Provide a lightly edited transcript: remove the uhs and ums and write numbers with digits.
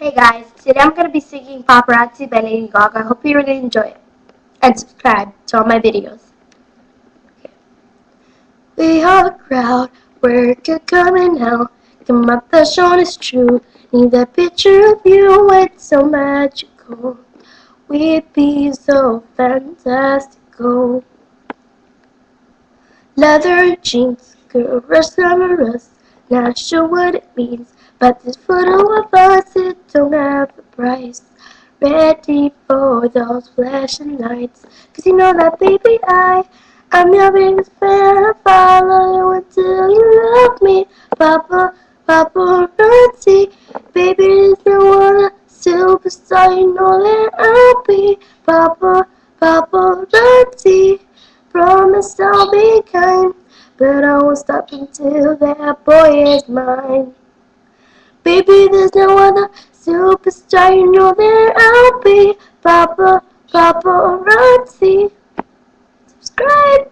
Hey guys, today I'm going to be singing Paparazzi by Lady Gaga. I hope you really enjoy it. And subscribe to all my videos. We are the crowd, where you're coming now. Come up, the show is true. Need that picture of you, it's so magical. We'd be so fantastical. Leather jeans, girl, rush summer us. Not sure what it means, but this photo of us, it don't have a price. Ready for those flashing lights, 'cause you know that baby I'm your biggest fan. I follow you until you love me. Paparazzi, baby, is the one superstar. You know that I'll be paparazzi. Promise I'll be kind, but I won't stop until that boy is mine. Baby, there's no other superstar, you know that I'll be paparazzi. Subscribe.